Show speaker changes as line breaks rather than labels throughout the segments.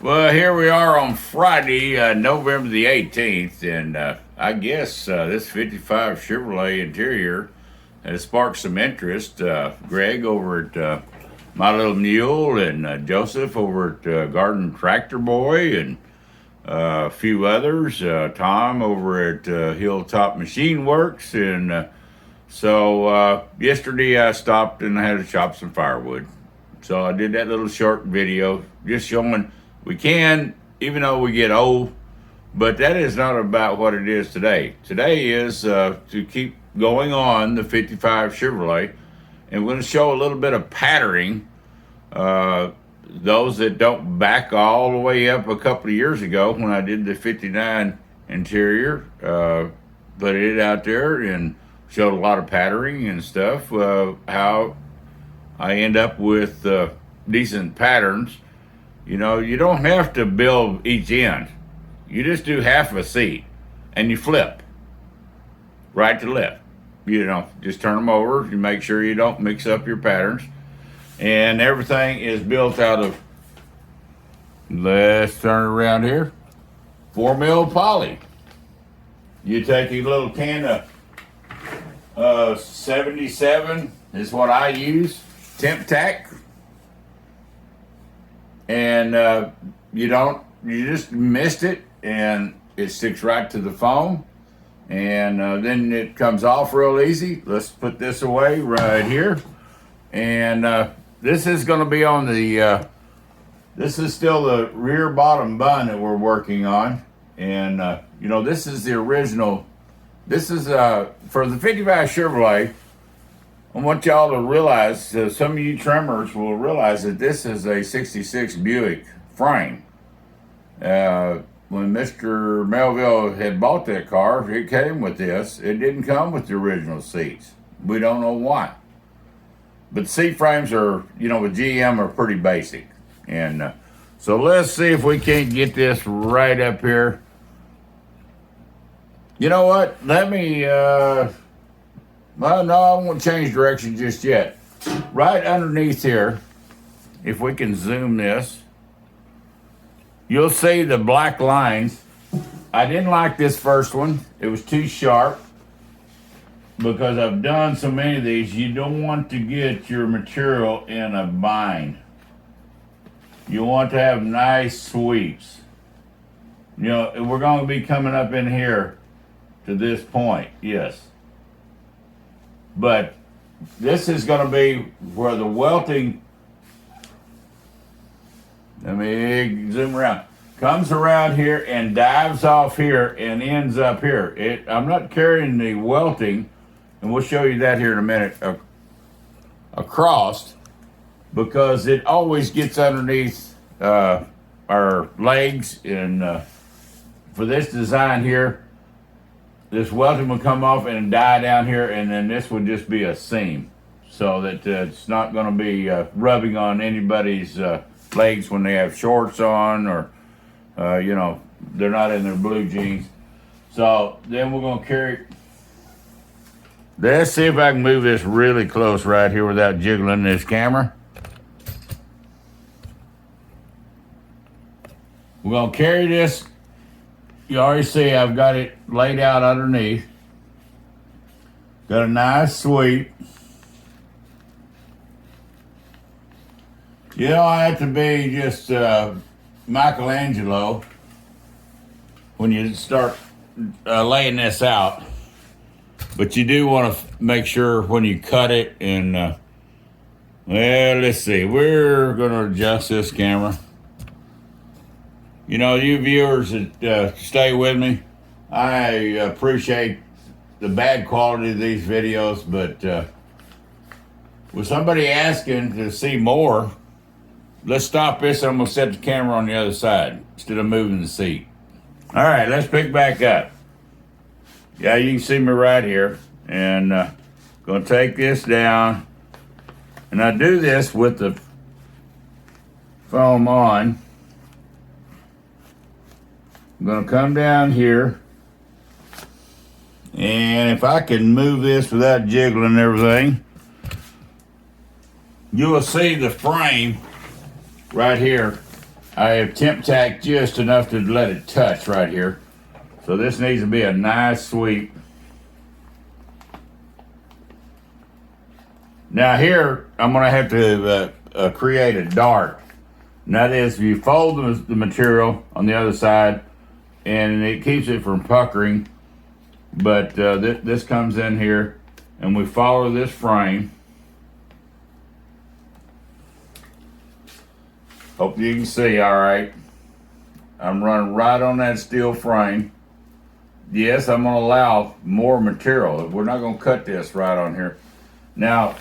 Well, here we are on Friday, November the 18th, and I guess this 55 Chevrolet Interior has sparked some interest. Greg over at My Little Mule and Joseph over at Garden Tractor Boy and a few others, Tom over at Hilltop Machine Works, and so yesterday I stopped and I had to chop some firewood. So I did that little short video just showing we can, even though we get old, but that is not about what it is today. Today is to keep going on the 55 Chevrolet, and we're going to show a little bit of patterning. Those that don't back all the way up a couple of years ago when I did the 59 Interior, put it out there and showed a lot of patterning and stuff, how I end up with decent patterns. You know, you don't have to build each end. You just do half a seat and you flip right to left. You know, just turn them over. You make sure you don't mix up your patterns. And everything is built out of, let's turn it around here, 4 mil poly. You take a little can of 77 is what I use, temp tack. And you just mist it and it sticks right to the foam, and then it comes off real easy. Let's put this away right here, and this is going to be on the this is still the rear bottom bun that we're working on, and you know, this is the original. This is for the 55 Chevrolet. I want y'all to realize, some of you trimmers will realize that this is a 66 Buick frame. When Mr. Melville had bought that car, it came with this. It didn't come with the original seats. We don't know why. But seat frames are, you know, with GM are pretty basic. And so let's see if we can't get this right up here. You know what? Let me... Well, no, I won't change direction just yet. Right underneath here, if we can zoom this, you'll see the black lines. I didn't like this first one. It was too sharp. Because I've done so many of these, you don't want to get your material in a bind. You want to have nice sweeps. You know, we're going to be coming up in here to this point, yes. But this is going to be where the welting, let me zoom around, comes around here and dives off here and ends up here. I'm not carrying the welting, and we'll show you that here in a minute, across, because it always gets underneath our legs. And for this design here, this welting will come off and die down here, and then this would just be a seam, so that it's not going to be rubbing on anybody's legs when they have shorts on, or you know, they're not in their blue jeans. So then we're going to carry. Let's see if I can move this really close right here without jiggling this camera. We're going to carry this. You already see I've got it laid out underneath. Got a nice sweep. You don't have to be just Michelangelo when you start laying this out. But you do want to make sure when you cut it, and well, let's see. We're going to adjust this camera. You know, you viewers that stay with me, I appreciate the bad quality of these videos, but with somebody asking to see more, let's stop this. I'm going to set the camera on the other side instead of moving the seat. All right, let's pick back up. Yeah, you can see me right here, and going to take this down, and I do this with the foam on. I'm going to come down here, and if I can move this without jiggling everything, you will see the frame right here I have temp tacked just enough to let it touch right here. So this needs to be a nice sweep. Now here, I'm gonna have to create a dart. And that is, if you fold the material on the other side, and it keeps it from puckering. But this comes in here, and we follow this frame. Hope you can see all right. I'm running right on that steel frame. Yes, I'm gonna allow more material. We're not gonna cut this right on here. Now,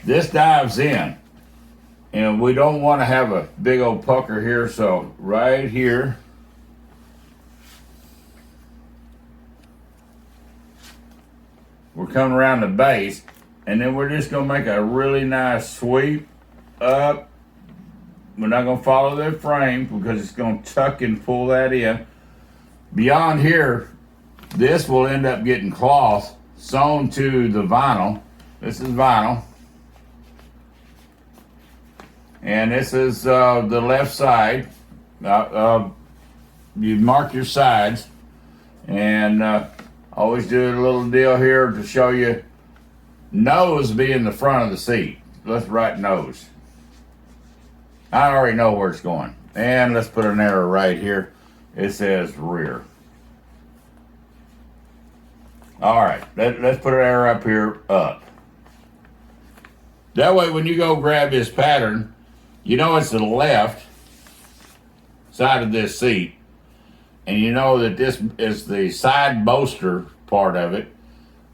this dives in, and we don't want to have a big old pucker here, so right here, we're coming around the base, and then we're just gonna make a really nice sweep up. We're not gonna follow the frame because it's gonna tuck and pull that in. Beyond here, this will end up getting cloth sewn to the vinyl. This is vinyl. And this is the left side. You mark your sides, and always do a little deal here to show you nose being the front of the seat. Let's write nose. I already know where it's going. And let's put an arrow right here. It says rear. All right, let's put an arrow up here, up. That way when you go grab this pattern, you know it's the left side of this seat. And you know that this is the side bolster part of it.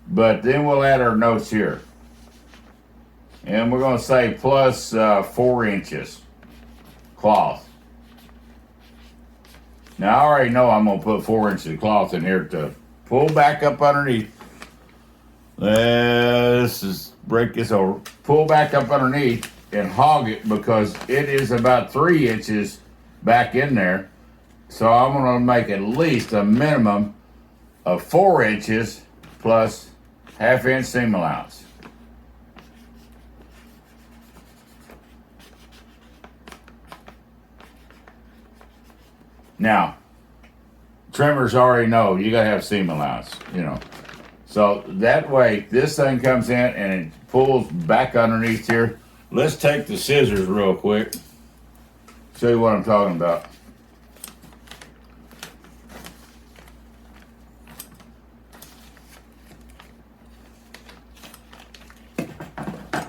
But then we'll add our notes here. And we're going to say plus 4 inches cloth. Now I already know I'm going to put 4 inches of cloth in here to pull back up underneath. Let's just break this over. Pull back up underneath and hog it because it is about 3 inches back in there. So I'm going to make at least a minimum of 4 inches plus half-inch seam allowance. Now, trimmers already know you got to have seam allowance, you know. So that way, this thing comes in and it pulls back underneath here. Let's take the scissors real quick. Show you what I'm talking about.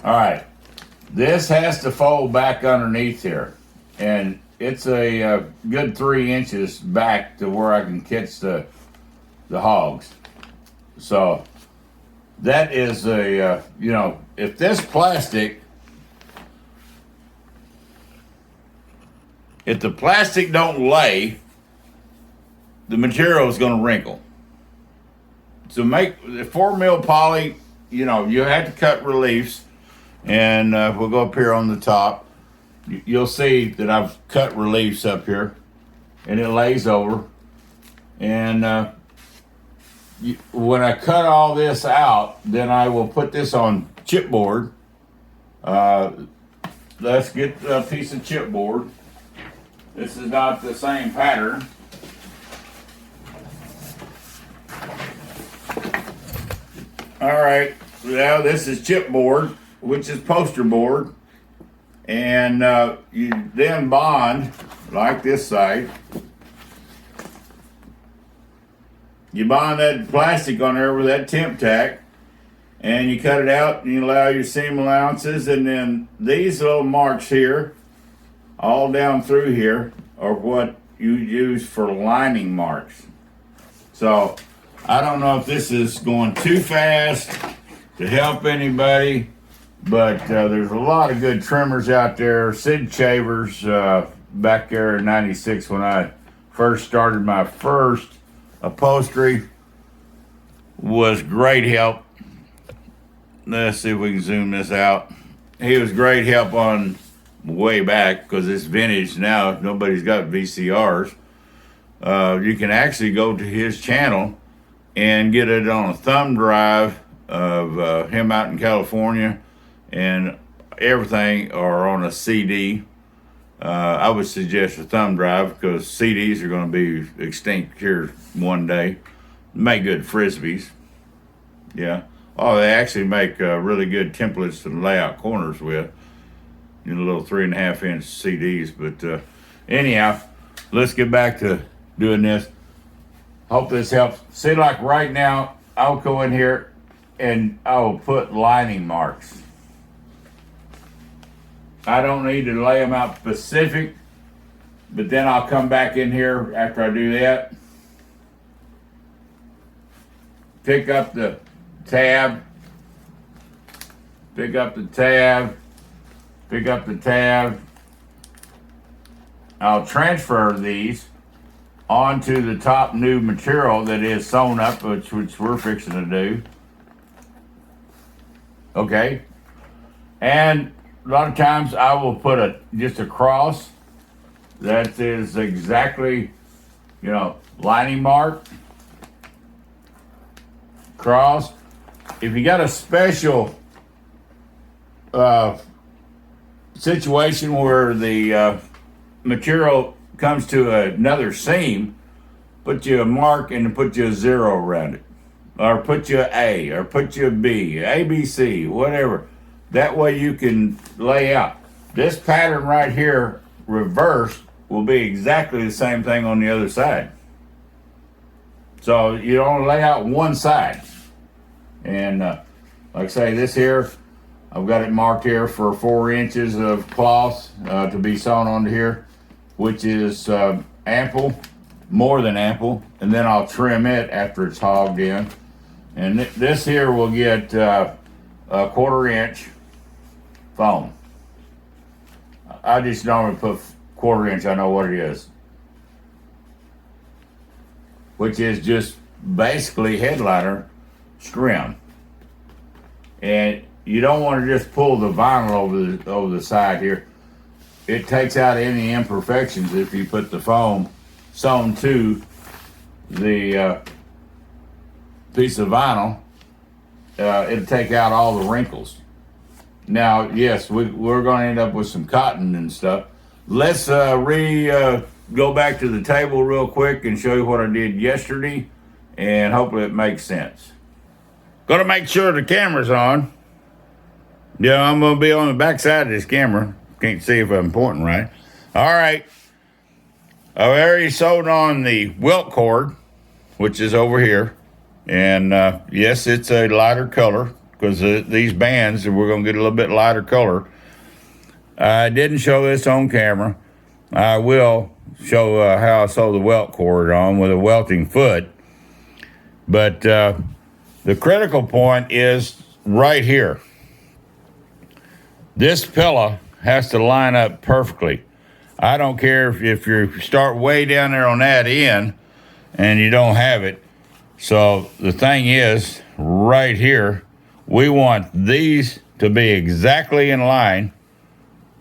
All right, this has to fold back underneath here, and it's a good 3 inches back to where I can catch the hogs. So that is a, you know, if this plastic, if the plastic don't lay, the material is going to wrinkle. So make the 4 mil poly, you know, you have to cut reliefs. And we'll go up here on the top. You'll see that I've cut reliefs up here, and it lays over. And when I cut all this out, then I will put this on chipboard. Let's get a piece of chipboard. This is not the same pattern. All right, now this is chipboard, which is poster board, and you then bond like this side. You bond that plastic on there with that temp tack, and you cut it out and you allow your seam allowances, and then these little marks here, all down through here, are what you use for lining marks. So I don't know if this is going too fast to help anybody, but there's a lot of good trimmers out there. Sid Shavers back there in '96 when I first started my first upholstery was great help. Let's see if we can zoom this out. He was great help on way back because it's vintage now. Nobody's got VCRs. You can actually go to his channel and get it on a thumb drive of him out in California, and everything, or on a CD. I would suggest a thumb drive because CDs are going to be extinct here one day. Make good frisbees. Yeah. Oh, they actually make really good templates to lay out corners with. You know, little 3.5-inch CDs. But anyhow, let's get back to doing this. Hope this helps. See, like right now, I'll go in here and I'll put lining marks. I don't need to lay them out specific, but then I'll come back in here after I do that. Pick up the tab. Pick up the tab. Pick up the tab. I'll transfer these onto the top new material that is sewn up, which we're fixing to do. Okay. And a lot of times I will put just a cross that is exactly, lining mark, cross. If you got a special situation where the material comes to another seam, put you a mark and put you a 0 around it, or put you an A, or put you a B, ABC, whatever. That way you can lay out. This pattern right here, reversed, will be exactly the same thing on the other side. So you only lay out one side. And like I say, this here, I've got it marked here for 4 inches of cloth to be sewn onto here, which is ample, more than ample. And then I'll trim it after it's hogged in. And this here will get a 1/4 inch foam. I just normally put 1/4 inch, I know what it is. Which is just basically headliner scrim. And you don't want to just pull the vinyl over the side here. It takes out any imperfections if you put the foam sewn to the piece of vinyl. It'll take out all the wrinkles. Now, yes, we're going to end up with some cotton and stuff. Let's go back to the table real quick and show you what I did yesterday, and hopefully it makes sense. Got to make sure the camera's on. Yeah, I'm going to be on the back side of this camera. Can't see if I'm pointing right. All right. I've already sewed on the welt cord, which is over here. And yes, it's a lighter color because these bands, we're going to get a little bit lighter color. I didn't show this on camera. I will show how I sew the welt cord on with a welting foot. But the critical point is right here. This pillow has to line up perfectly. I don't care if you start way down there on that end and you don't have it. So the thing is, right here, we want these to be exactly in line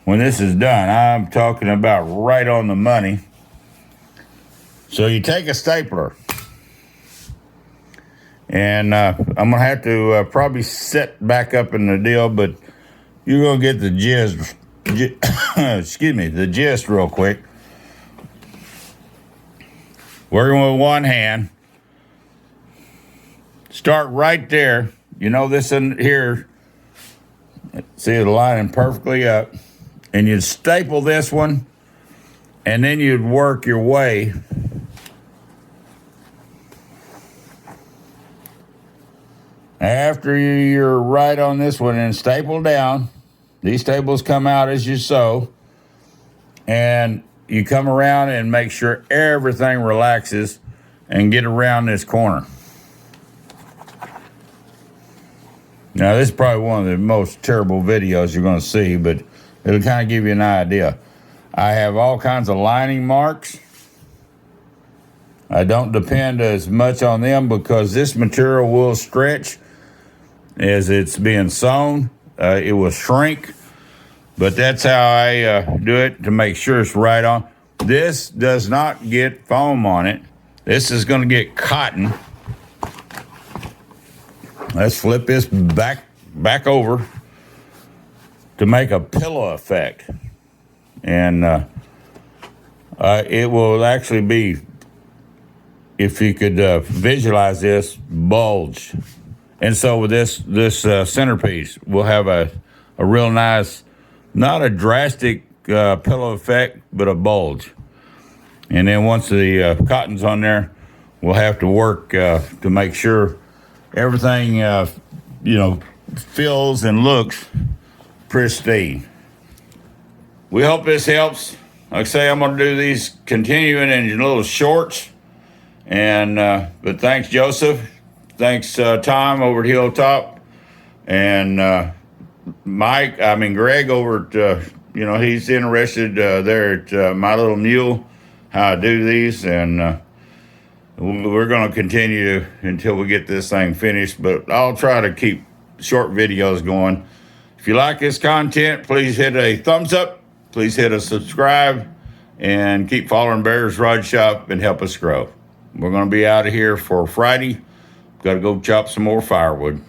when this is done. I'm talking about right on the money. So you take a stapler, and I'm going to have to probably set back up in the deal, but you're going to get the gist, the gist real quick. Working with one hand. Start right there. You know this in here. See it lining perfectly up. And you'd staple this one, and then you'd work your way after you're right on this one and staple down. These staples come out as you sew, and you come around and make sure everything relaxes and get around this corner. Now, this is probably one of the most terrible videos you're going to see, but it'll kind of give you an idea. I have all kinds of lining marks. I don't depend as much on them because this material will stretch as it's being sewn. It will shrink, but that's how I do it to make sure it's right on. This does not get foam on it. This is going to get cotton. Let's flip this back over to make a pillow effect. And it will actually be, if you could visualize this, bulge. And so with this centerpiece, we'll have a real nice, not a drastic pillow effect, but a bulge. And then once the cotton's on there, we'll have to work to make sure everything, feels and looks pristine. We hope this helps. Like I say, I'm going to do these continuing in little shorts. And but thanks, Joseph. Thanks, Tom over at Hilltop. And Greg over at, he's interested there at My Little Mule, how I do these. And we're going to continue until we get this thing finished. But I'll try to keep short videos going. If you like this content, please hit a thumbs up. Please hit a subscribe. And keep following Bear's Rod Shop and help us grow. We're going to be out of here for Friday. Got to go chop some more firewood.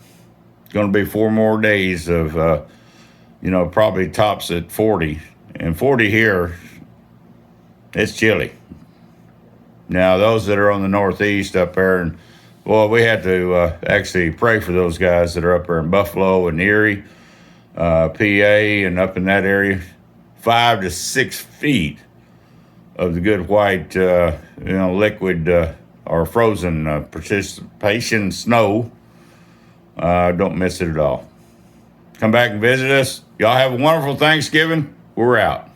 It's going to be 4 more days of, probably tops at 40. And 40 here, it's chilly. Now, those that are on the northeast up there, and we had to actually pray for those guys that are up there in Buffalo and Erie, PA, and up in that area. 5 to 6 feet of the good white, liquid or frozen precipitation snow. Don't miss it at all. Come back and visit us. Y'all have a wonderful Thanksgiving. We're out.